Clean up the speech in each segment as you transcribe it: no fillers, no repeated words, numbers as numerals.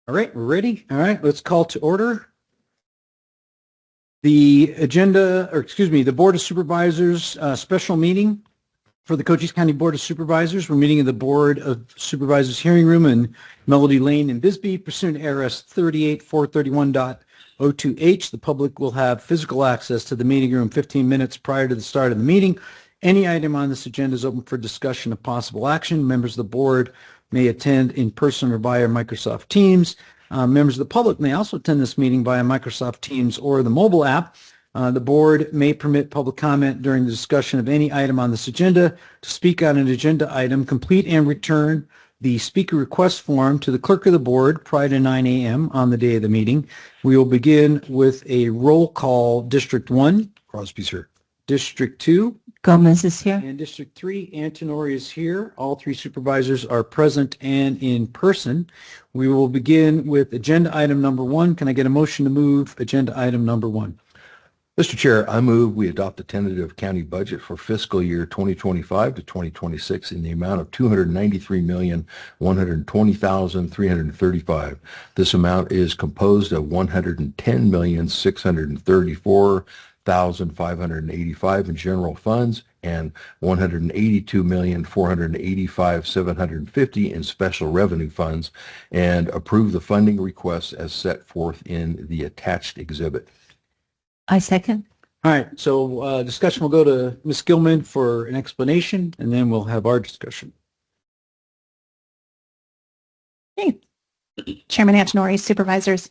All right, we're ready. All right, let's call to order. The the Board of Supervisors special meeting for the Cochise County Board of Supervisors. We're meeting in the Board of Supervisors hearing room in Melody Lane in Bisbee, pursuant to ARS 38431.02H. The public will have physical access to the meeting room 15 minutes prior to the start of the meeting. Any item on this agenda is open for discussion of possible action. Members of the board may attend in person or via Microsoft Teams. Members of the public may also attend this meeting via Microsoft Teams or the mobile app. The board may permit public comment during the discussion of any item on this agenda. To speak on an agenda item, complete and return the speaker request form to the clerk of the board prior to 9 a.m. on the day of the meeting. We will begin with a roll call. District 1. Crosby's here. District 2. Gomez is here. And District 3, Antonori is here. All three supervisors are present and in person. We will begin with agenda item number 1. Can I get a motion to move agenda item number 1? Mr. Chair, I move we adopt the tentative county budget for fiscal year 2025 to 2026 in the amount of $293,120,335. This amount is composed of $110,634,585 in general funds and $182,485,750 in special revenue funds, and approve the funding requests as set forth in the attached exhibit. I second. All right, so discussion will go to Ms. Gilman for an explanation, and then we'll have our discussion. Hey, Chairman Antonori, supervisors.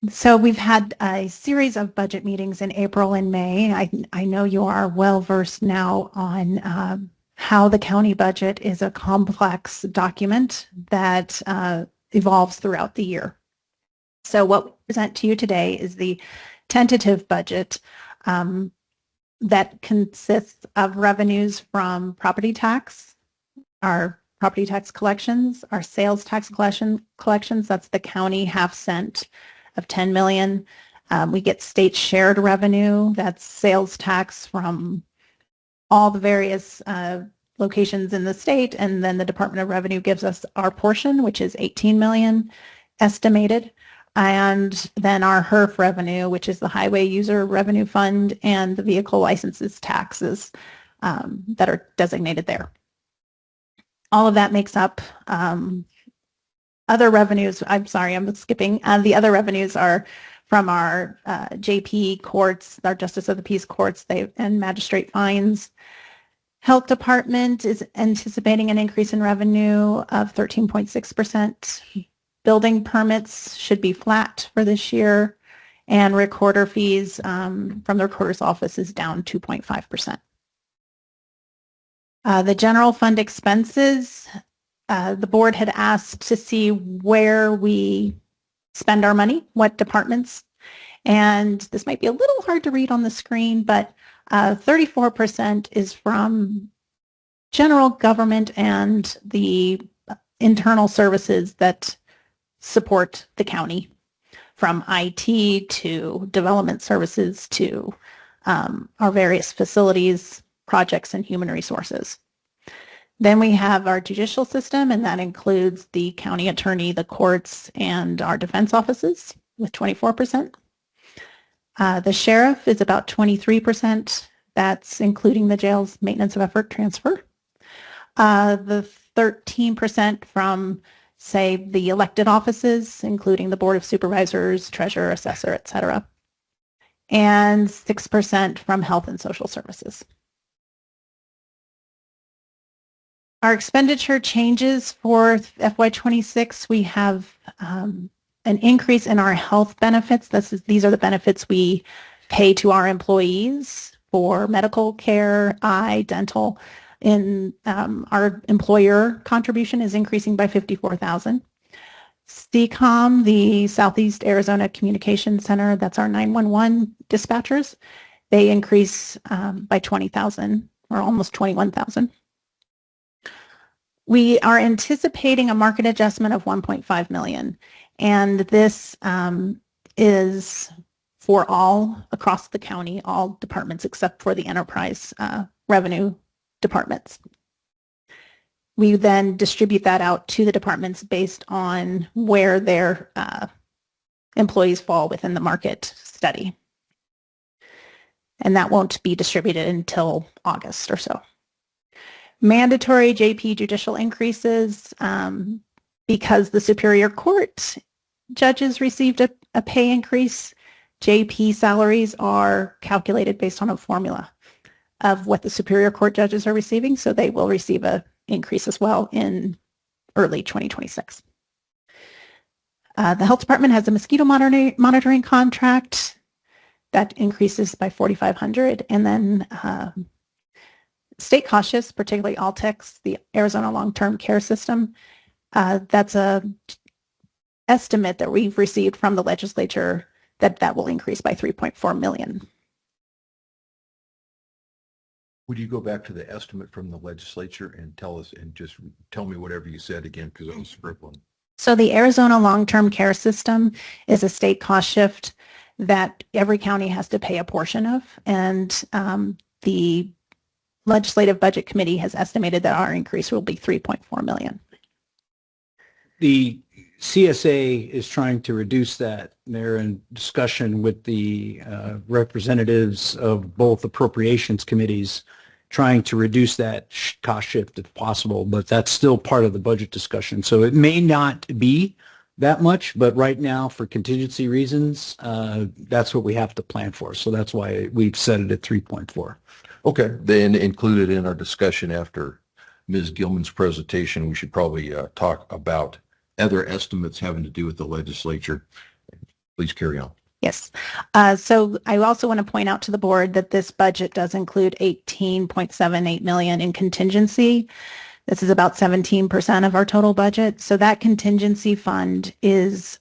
So we've had a series of budget meetings in April and May. I know you are well versed now on how the county budget is a complex document that evolves throughout the year. So what we present to you today is the tentative budget that consists of revenues from property tax, our property tax collections, our sales tax collections, that's the county half-cent of $10 million. We get state shared revenue, that's sales tax from all the various locations in the state, and then the Department of Revenue gives us our portion, which is $18 million estimated. And then our HERF revenue, which is the Highway User Revenue Fund, and the vehicle licenses taxes that are designated there. All of that makes up other revenues. I'm sorry, I'm skipping. The other revenues are from our JP courts, our Justice of the Peace courts, and magistrate fines. Health Department is anticipating an increase in revenue of 13.6%. Building permits should be flat for this year, and recorder fees from the recorder's office is down 2.5%. The general fund expenses, the board had asked to see where we spend our money, what departments, and this might be a little hard to read on the screen, but 34% is from general government and the internal services that support the county, from IT to development services to our various facilities, projects, and human resources. Then we have our judicial system, and that includes the county attorney, the courts, and our defense offices with 24%. The sheriff is about 23%. That's including the jail's maintenance of effort transfer. The 13% from, say, the elected offices, including the Board of Supervisors, Treasurer, Assessor, etc., and 6% from Health and Social Services. Our expenditure changes for FY26. We have an increase in our health benefits. These are the benefits we pay to our employees for medical care, eye, dental. Our employer contribution is increasing by $54,000. CCOM, the Southeast Arizona Communication Center, that's our 911 dispatchers, they increase by $20,000 or almost $21,000. We are anticipating a market adjustment of $1.5 million, and this is for all across the county, all departments except for the enterprise revenue departments. We then distribute that out to the departments based on where their employees fall within the market study. And that won't be distributed until August or so. Mandatory JP judicial increases, because the Superior Court judges received a pay increase. JP salaries are calculated based on a formula of what the Superior Court judges are receiving, so they will receive an increase as well in early 2026. The health department has a mosquito monitoring contract that increases by $4,500, and then state cost shifts, particularly Altex, the Arizona Long-Term Care System. That's a estimate that we've received from the legislature that will increase by $3.4 million. Would you go back to the estimate from the legislature and tell us, and just tell me whatever you said again, because I was scribbling. So the Arizona Long-Term Care System is a state cost shift that every county has to pay a portion of, and the Legislative Budget Committee has estimated that our increase will be $3.4 million. The CSA is trying to reduce that. They're in discussion with the representatives of both appropriations committees, trying to reduce that cost shift if possible, but that's still part of the budget discussion. So it may not be that much, but right now, for contingency reasons, that's what we have to plan for. So that's why we've set it at 3.4. Okay, then included in our discussion after Ms. Gilman's presentation, we should probably talk about other estimates having to do with the legislature. Please carry on. Yes. So I also want to point out to the board that this budget does include $18.78 million in contingency. This is about 17% of our total budget. So that contingency fund is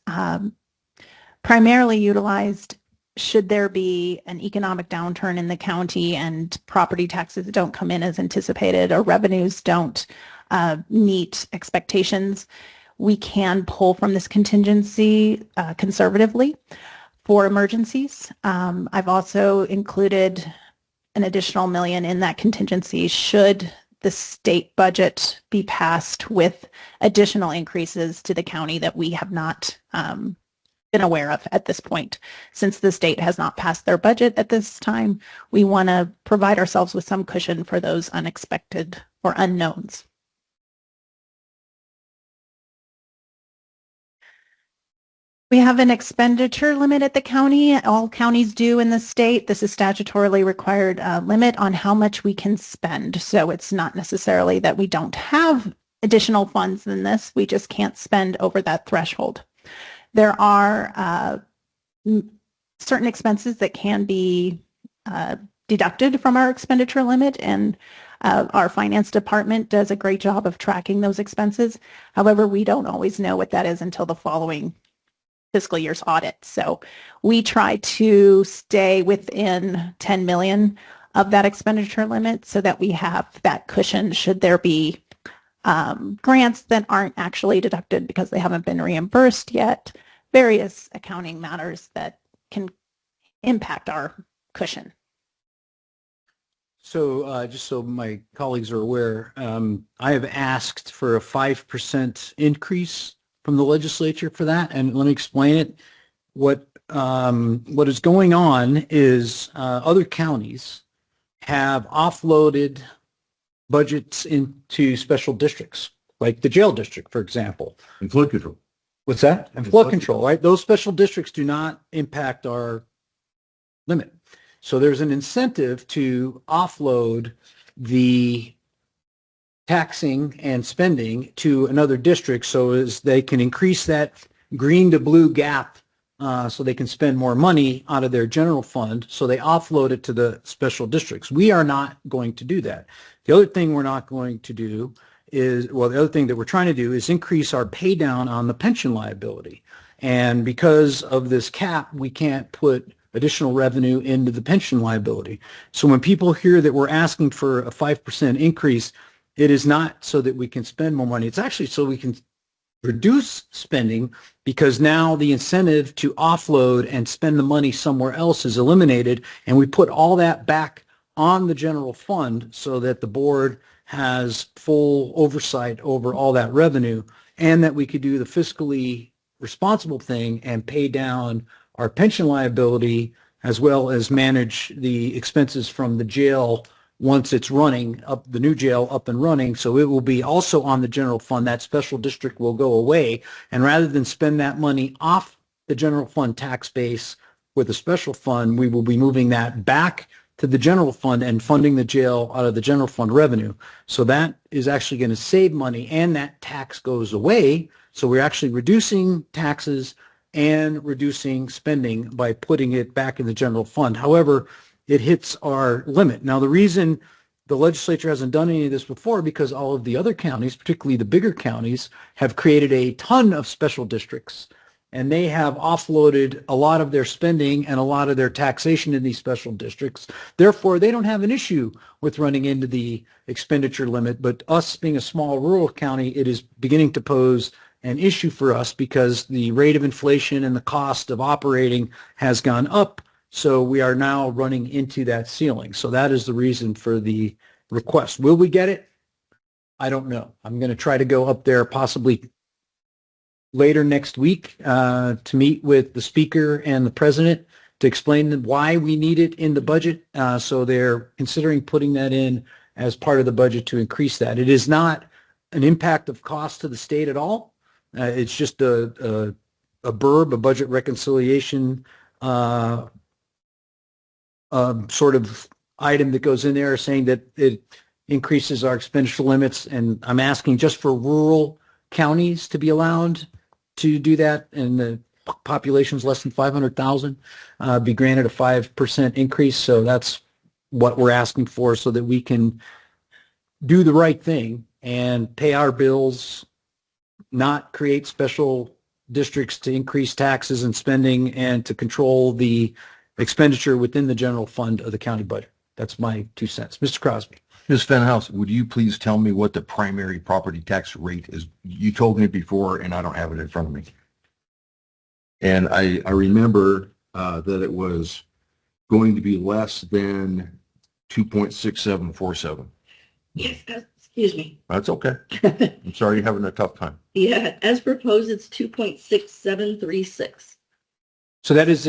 primarily utilized should there be an economic downturn in the county and property taxes don't come in as anticipated or revenues don't meet expectations. We can pull from this contingency conservatively for emergencies. I've also included an additional $1 million in that contingency should the state budget be passed with additional increases to the county that we have not been aware of at this point. Since the state has not passed their budget at this time, we want to provide ourselves with some cushion for those unexpected or unknowns. We have an expenditure limit at the county. All counties do in the state. This is statutorily required limit on how much we can spend. So it's not necessarily that we don't have additional funds than this. We just can't spend over that threshold. There are certain expenses that can be deducted from our expenditure limit, and our finance department does a great job of tracking those expenses. However, we don't always know what that is until the following fiscal year's audit. So we try to stay within 10 million of that expenditure limit so that we have that cushion should there be grants that aren't actually deducted because they haven't been reimbursed yet, various accounting matters that can impact our cushion. So just so my colleagues are aware, I have asked for a 5% increase from the legislature for that, and let me explain it. What is going on is other counties have offloaded budgets into special districts, like the jail district, for example. And flood control. What's that? And flood control, right? Those special districts do not impact our limit. So there's an incentive to offload the taxing and spending to another district so as they can increase that green to blue gap so they can spend more money out of their general fund. So they offload it to the special districts. We are not going to do that. The other thing we're not going to do is, well, the other thing that we're trying to do is increase our pay down on the pension liability. And because of this cap, we can't put additional revenue into the pension liability. So when people hear that we're asking for a 5% increase, it is not so that we can spend more money. It's actually so we can reduce spending, because now the incentive to offload and spend the money somewhere else is eliminated, and we put all that back on the general fund so that the board has full oversight over all that revenue, and that we could do the fiscally responsible thing and pay down our pension liability as well as manage the expenses from the jail once it's running up, the new jail up and running. So it will be also on the general fund. That special district will go away. And rather than spend that money off the general fund tax base with a special fund, we will be moving that back to the general fund and funding the jail out of the general fund revenue. So that is actually going to save money, and that tax goes away. So we're actually reducing taxes and reducing spending by putting it back in the general fund. However, it hits our limit. Now, the reason the legislature hasn't done any of this before, because all of the other counties, particularly the bigger counties, have created a ton of special districts, and they have offloaded a lot of their spending and a lot of their taxation in these special districts. Therefore, they don't have an issue with running into the expenditure limit. But us being a small rural county, it is beginning to pose an issue for us because the rate of inflation and the cost of operating has gone up. So we are now running into that ceiling. So that is the reason for the request. Will we get it? I don't know. I'm going to try to go up there possibly later next week to meet with the speaker and the president to explain why we need it in the budget. So they're considering putting that in as part of the budget to increase that. It is not an impact of cost to the state at all. It's just a budget reconciliation sort of item that goes in there saying that it increases our expenditure limits. And I'm asking just for rural counties to be allowed to do that, and the population's less than 500,000, be granted a 5% increase. So that's what we're asking for, so that we can do the right thing and pay our bills, not create special districts to increase taxes and spending and to control the expenditure within the general fund of the county budget. That's my 2 cents. Mr. Crosby. Ms. Fenhouse, would you please tell me what the primary property tax rate is? You told me before, and I don't have it in front of me. And I remember that it was going to be less than 2.6747. Yes, excuse me. That's okay. I'm sorry you're having a tough time. Yeah, as proposed, it's 2.6736. So that is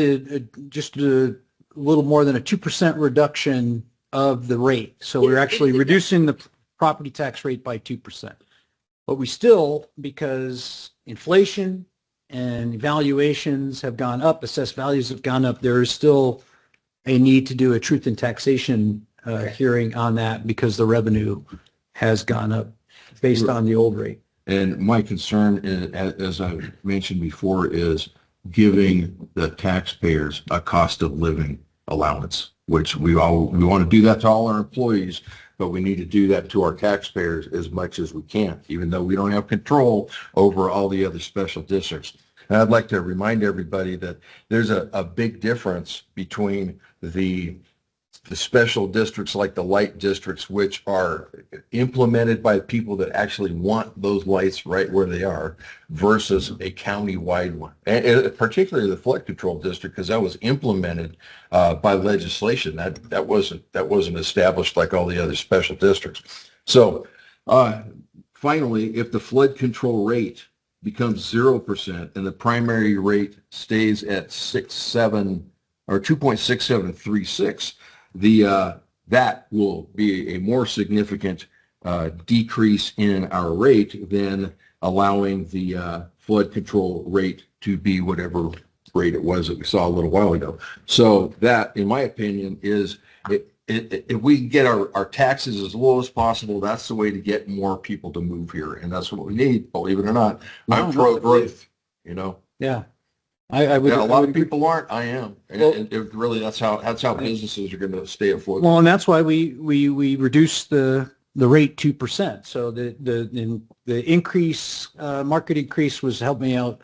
just a little more than a 2% reduction of the rate. So we're actually reducing the property tax rate by 2%. But we still, because inflation and evaluations have gone up, assessed values have gone up, there is still a need to do a truth in taxation hearing on that, because the revenue has gone up based on the old rate. And my concern, as I mentioned before, is giving the taxpayers a cost of living allowance, which we want to do that to all our employees, but we need to do that to our taxpayers as much as we can, even though we don't have control over all the other special districts. And I'd like to remind everybody that there's a big difference between the special districts, like the light districts, which are implemented by people that actually want those lights right where they are, versus a county-wide one, and particularly the flood control district, because that was implemented by legislation. That wasn't established like all the other special districts. So finally, if the flood control rate becomes 0% and the primary rate stays at 2.6736, that will be a more significant decrease in our rate than allowing the flood control rate to be whatever rate it was that we saw a little while ago. So that, in my opinion, is if we can get our taxes as low as possible, that's the way to get more people to move here, and that's what we need. Believe it or not, I'm pro growth. Yeah. I would. Yeah, a lot of people aren't. I am. And it really, that's how businesses are going to stay afloat. Well, and that's why we reduced the rate 2%. So the increase, market increase was, help me out.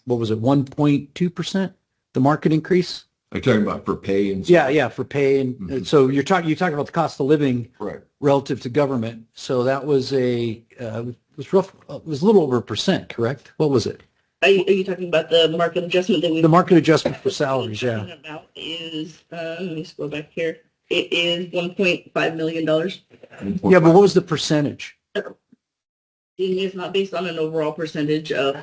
What was it? 1.2%? The market increase. Are you talking about for pay and? Yeah, for pay, and so you're talking about the cost of living, right, relative to government. So that was was rough. It was a little over 1%, correct? What was it? Are you talking about the market adjustment that we? The market adjustment for salaries, yeah. About is let me scroll back here. It is $1.5 million. Yeah, but what was the percentage? It's not based on an overall percentage of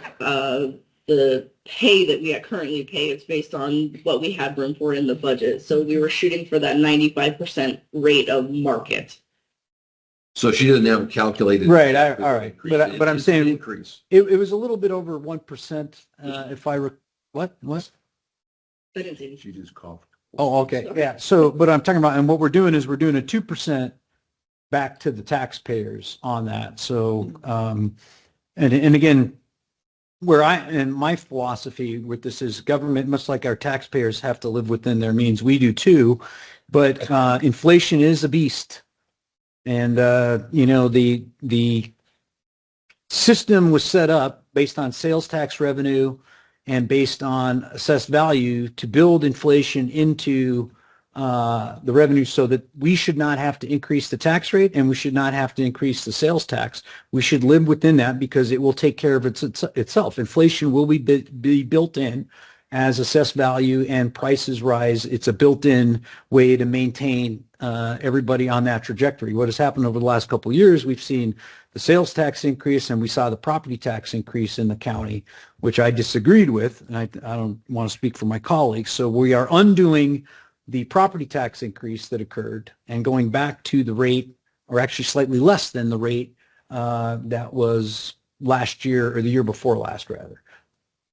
the pay that we currently pay. It's based on what we had room for in the budget. So we were shooting for that 95% rate of market. So she doesn't have a calculated. Right, all right. But I'm It's an saying increase. it was a little bit over 1%, if what? I didn't see She just coughed. Oh, okay, yeah. So, but I'm talking about, and what we're doing is we're doing a 2% back to the taxpayers on that. So, and again, and my philosophy with this is government, much like our taxpayers have to live within their means. We do too, but inflation is a beast. And, the system was set up based on sales tax revenue and based on assessed value to build inflation into the revenue so that we should not have to increase the tax rate and we should not have to increase the sales tax. We should live within that because it will take care of itself. Inflation will be built in as assessed value and prices rise. It's a built-in way to maintain everybody on that trajectory. What has happened over the last couple of years, we've seen the sales tax increase and we saw the property tax increase in the county, which I disagreed with, and I don't want to speak for my colleagues. So we are undoing the property tax increase that occurred and going back to the rate, or actually slightly less than the rate that was last year or the year before last, rather.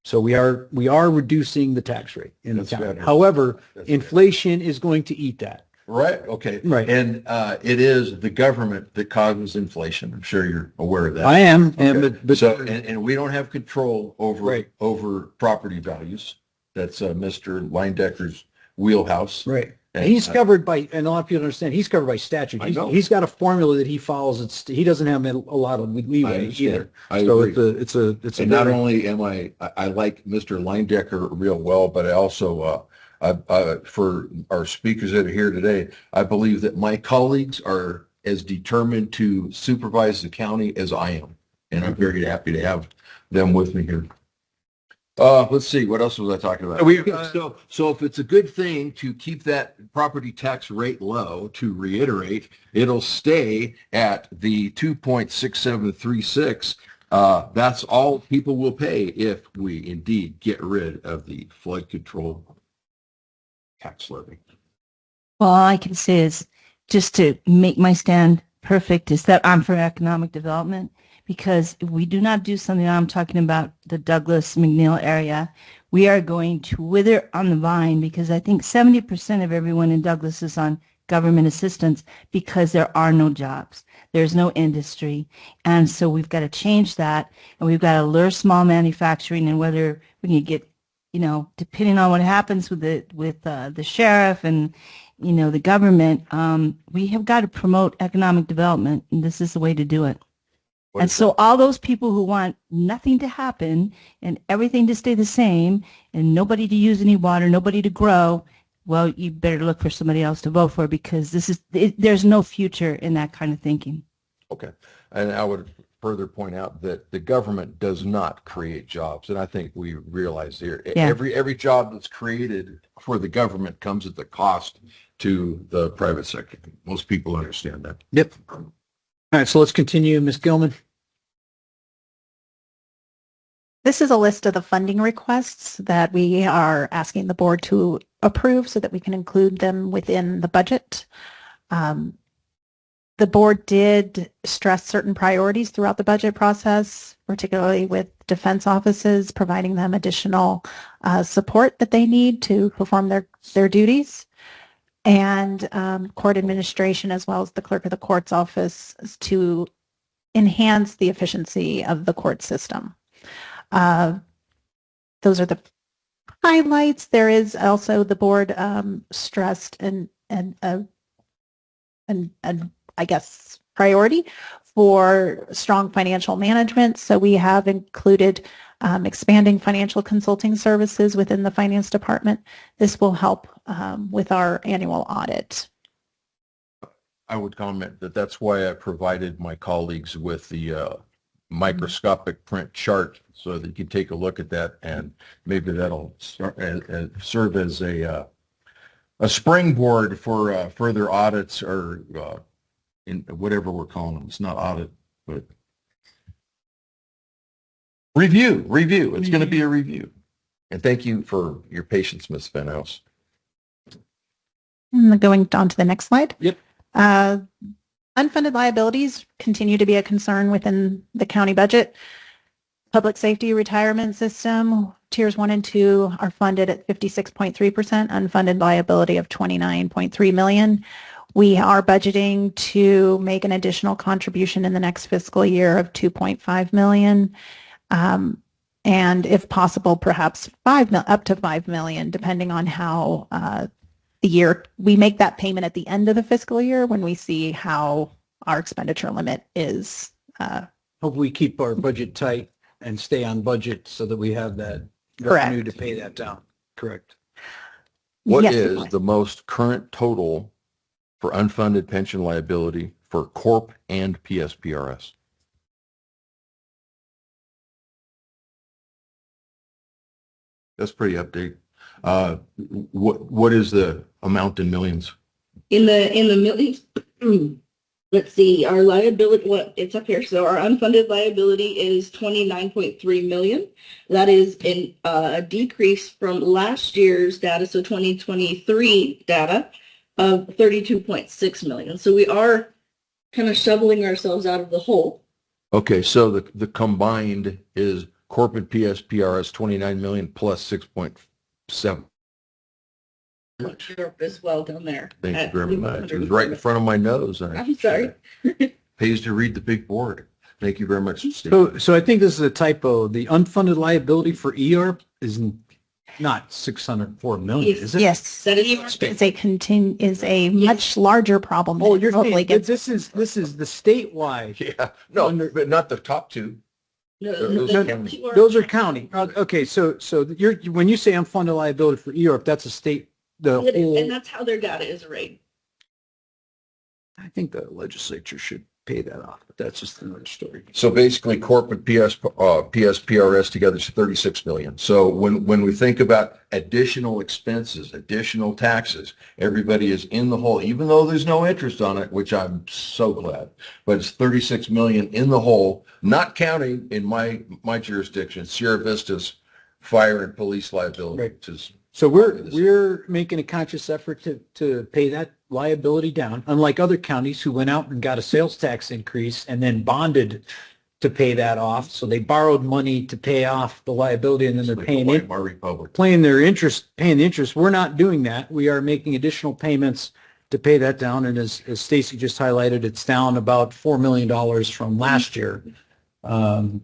So we are reducing the tax rate in the That's county. better. However, That's inflation is going to eat that. Right. Okay. Right. And it is the government that causes inflation. I'm sure you're aware of that. I am, Okay. but So, and we don't have control over Right. over property values. That's Mr. Leindecker's wheelhouse. right. And, And he's covered by, and a lot of people understand, he's covered by statute. I know. He's got a formula that he follows. He doesn't have a lot of I leeway understand. either. I So agree. it's a And not very- only am I like Mr. Leindecker real well, but I also, for our speakers that are here today, I believe that my colleagues are as determined to supervise the county as I am. And I'm very happy to have them with me here. Let's see, what else was I talking about? So if it's a good thing to keep that property tax rate low, to reiterate, it'll stay at the 2.6736. That's all people will pay if we indeed get rid of the flood control tax levy. Well, all I can say is, just to make my stand perfect, is that I'm for economic development, because if we do not do something, I'm talking about the Douglas McNeil area, we are going to wither on the vine, because I think 70% of everyone in Douglas is on government assistance because there are no jobs. There's no industry. And so we've got to change that, and we've got to lure small manufacturing, and whether we can get, depending on what happens with the sheriff and, the government, we have got to promote economic development, and this is the way to do it. And so all those people who want nothing to happen and everything to stay the same and nobody to use any water, nobody to grow, well, you better look for somebody else to vote for, because there's no future in that kind of thinking. Okay. And I would further point out that the government does not create jobs. And I think we realize here, Yeah. every job that's created for the government comes at the cost to the private sector. Most people understand that. Yep. All right, so let's continue, Ms. Gilman. This is a list of the funding requests that we are asking the board to approve so that we can include them within the budget. The board did stress certain priorities throughout the budget process, particularly with defense offices, providing them additional support that they need to perform their duties, and court administration, as well as the clerk of the court's office, to enhance the efficiency of the court system. Those are the highlights. There is also, the board stressed and I guess priority for strong financial management. So we have included expanding financial consulting services within the finance department. This will help with our annual audit. I would comment that that's why I provided my colleagues with the microscopic print chart so that you can take a look at that, and maybe that'll serve as a a springboard for further audits or in whatever we're calling them. It's not audit, but review. It's going to be a review. And thank you for your patience, Ms. Van House. Going on to the next slide. Yep. Unfunded liabilities continue to be a concern within the county budget. Public safety retirement system, tiers 1 and 2 are funded at 56.3%, unfunded liability of 29.3 million. We are budgeting to make an additional contribution in the next fiscal year of 2.5 million. And if possible, perhaps up to 5 million, depending on how the year we make that payment at the end of the fiscal year when we see how our expenditure limit is. Hope we keep our budget tight and stay on budget so that we have that Correct. revenue to pay that down. Correct. What Yes, is the most current total for unfunded pension liability for Corp and PSPRS? That's pretty update. What is the amount in millions? In the millions, let's see, our liability, it's up here. So our unfunded liability is 29.3 million. That is a decrease from last year's data, so 2023 data of 32.6 million. So we are kind of shoveling ourselves out of the hole. Okay, so the combined is corporate PSPRS 29 million plus 6.7. Europe as well down there. Thank you very much. It was right in front of my nose. And I'm sorry. Pays to read the big board. Thank you very much, Steve. So I think this is a typo. The unfunded liability for ERP is not 604 million, is it? Yes, That is is a much larger problem. Oh, that you're hopefully saying gets- this is the statewide. Yeah, no, but not the top two. Those are county. Okay, so you're when you say unfunded liability for ERP, that's a state. And that's how their data is arrayed. I think the legislature should pay that off, but that's just another story. So basically, corporate PSPRS together is 36 million. So when we think about additional expenses, additional taxes, everybody is in the hole, even though there's no interest on it, which I'm so glad. But it's 36 million in the hole, not counting in my jurisdiction, Sierra Vista's fire and police liability, Right. which is So we're making a conscious effort to pay that liability down, unlike other counties who went out and got a sales tax increase and then bonded to pay that off. So they borrowed money to pay off the liability and then they're like paying the it, Weimar Republic. paying the interest. We're not doing that. We are making additional payments to pay that down. And as Stacy just highlighted, it's down about $4 million from last year.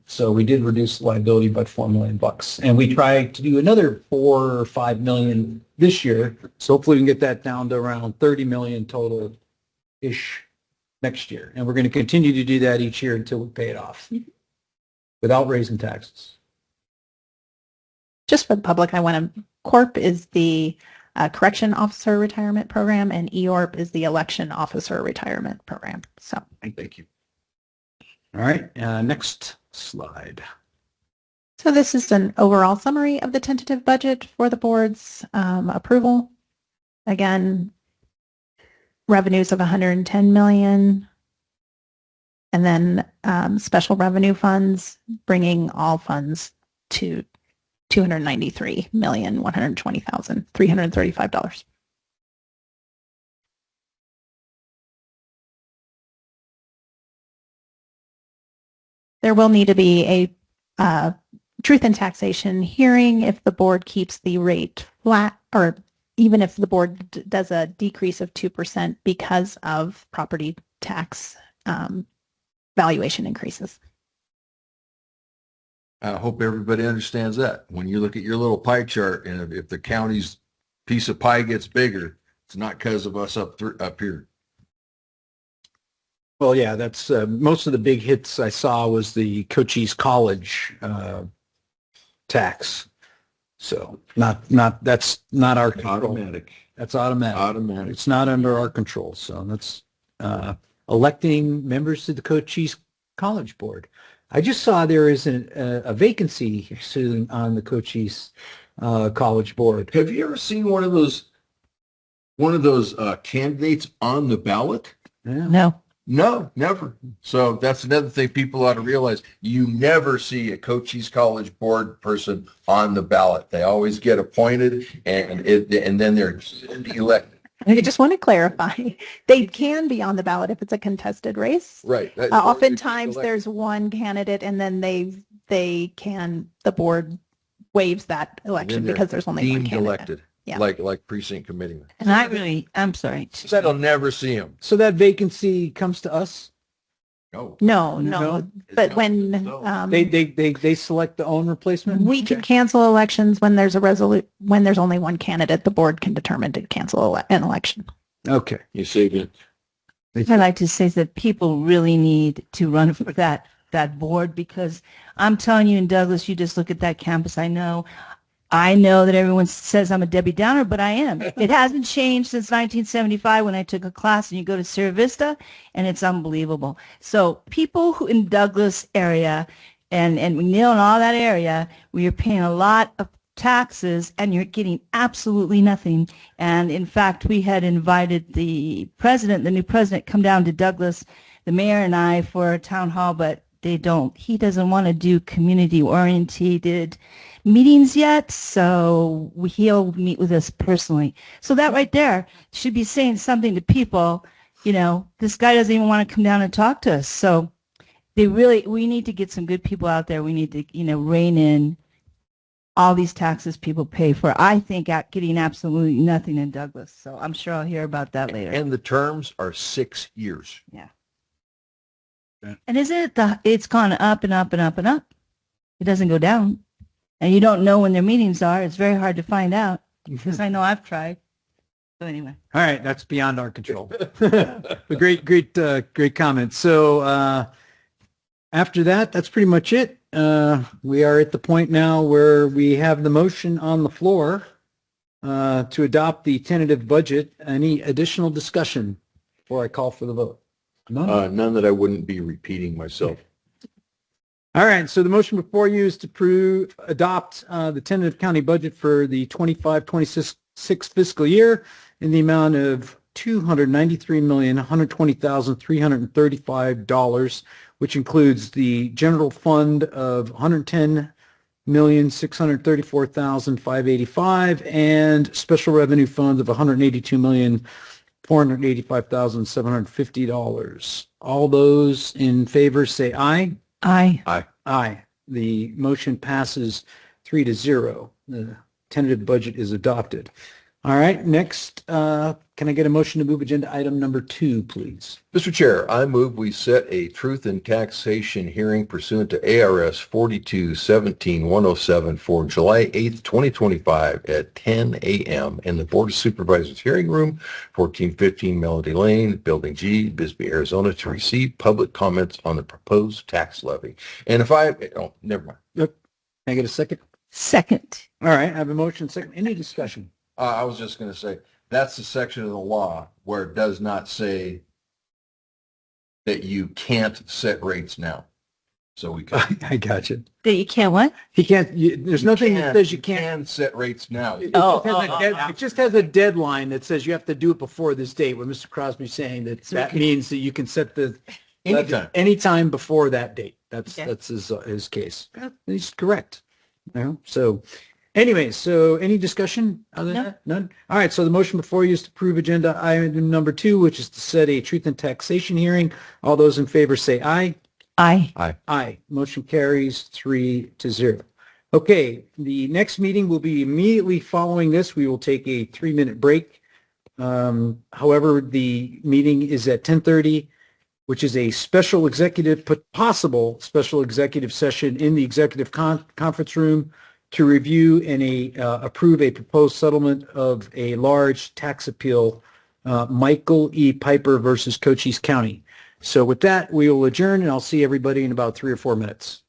So we did reduce the liability by $4 million, and we try to do another 4 or 5 million this year. So hopefully we can get that down to around 30 million total ish next year. And we're going to continue to do that each year until we pay it off without raising taxes. just for the public, Corp is the correction officer retirement program, and EORP is the election officer retirement program. So Thank you. All right, next slide. So this is an overall summary of the tentative budget for the board's approval. Again, revenues of 110 million, and then special revenue funds, bringing all funds to $293,120,335. There will need to be a truth and taxation hearing if the board keeps the rate flat, or even if the board does a decrease of 2% because of property tax valuation increases. I hope everybody understands that. When you look at your little pie chart, and if the county's piece of pie gets bigger, it's not because of us up here. Well, yeah, that's most of the big hits I saw was the Cochise College tax. So that's not our control. Automatic. That's automatic. Automatic. It's not under our control. So that's electing members to the Cochise College Board. I just saw there is a vacancy soon on the Cochise College Board. Have you ever seen one of those one of those candidates on the ballot? Yeah. No. No, never. So that's another thing people ought to realize. You never see a Cochise College board person on the ballot. They always get appointed and then they're elected. I just want to clarify, they can be on the ballot if it's a contested race. Right. Oftentimes there's one candidate and then the board waives that election they're because there's only one deemed candidate. elected, Yeah. like precinct committeemen. And I'm sorry. So they'll never see them. So that vacancy comes to us? No. No, No. But when They select the own replacement? we can cancel elections when there's when there's only one candidate, the board can determine to cancel an election. Okay. You see it. I'd like to say that people really need to run for that board, because I'm telling you, in Douglas, you just look at that campus. I know that everyone says I'm a Debbie Downer, but I am. It hasn't changed since 1975 when I took a class, and you go to Sierra Vista, and it's unbelievable. So people who in Douglas area and McNeil and all that area, where you're paying a lot of taxes and you're getting absolutely nothing. And in fact, we had invited the new president, come down to Douglas, the mayor and I, for a town hall, but he doesn't want to do community oriented meetings yet, so he'll meet with us personally. So that right there should be saying something to people. This guy doesn't even want to come down and talk to us. So we need to get some good people out there. We need to, rein in all these taxes people pay for, I think, getting absolutely nothing in Douglas. So I'm sure I'll hear about that later. And the terms are 6 years. Yeah. And isn't it it's gone up and up and up and up? It doesn't go down. And you don't know when their meetings are. It's very hard to find out, because I know I've tried. So anyway. All right, that's beyond our control. But great comment. So after that, that's pretty much it. We are at the point now where we have the motion on the floor to adopt the tentative budget. Any additional discussion before I call for the vote? None? None that I wouldn't be repeating myself. All right, so the motion before you is to adopt the tentative county budget for the 25-26 fiscal year in the amount of $293,120,335, which includes the general fund of $110,634,585 and special revenue funds of $182,485,750. All those in favor say aye. Aye. Aye. The motion passes 3-0. The tentative budget is adopted. All right, next, can I get a motion to move agenda item number 2, please? Mr. Chair, I move we set a truth in taxation hearing pursuant to ARS 42-17-107 for July 8th, 2025 at 10 a.m. in the Board of Supervisors hearing room, 1415 Melody Lane, Building G, Bisbee, Arizona, to receive public comments on the proposed tax levy. And never mind. Yep. Can I get a second? Second. All right, I have a motion second. Any discussion? I was just going to say, that's the section of the law where it does not say that you can't set rates now. So we can. I got you. That you can't what? He can't, there's nothing that says you can't. can set rates now. It Oh, just has a deadline that says you have to do it before this date, where Mr. Crosby's saying that means that you can set the Anytime. anytime before that date. That's Okay. that's his case. He's correct. So anyway, so any discussion other than No. that? None? All right, so the motion before you is to approve agenda item number 2, which is to set a truth and taxation hearing. All those in favor say aye. Aye. Aye. Motion carries 3-0. Okay, the next meeting will be immediately following this. We will take a 3-minute break. However, the meeting is at 10:30, which is a possible special executive session in the executive conference room to review and approve a proposed settlement of a large tax appeal, Michael E. Piper versus Cochise County. So with that, we will adjourn, and I'll see everybody in about 3 or 4 minutes.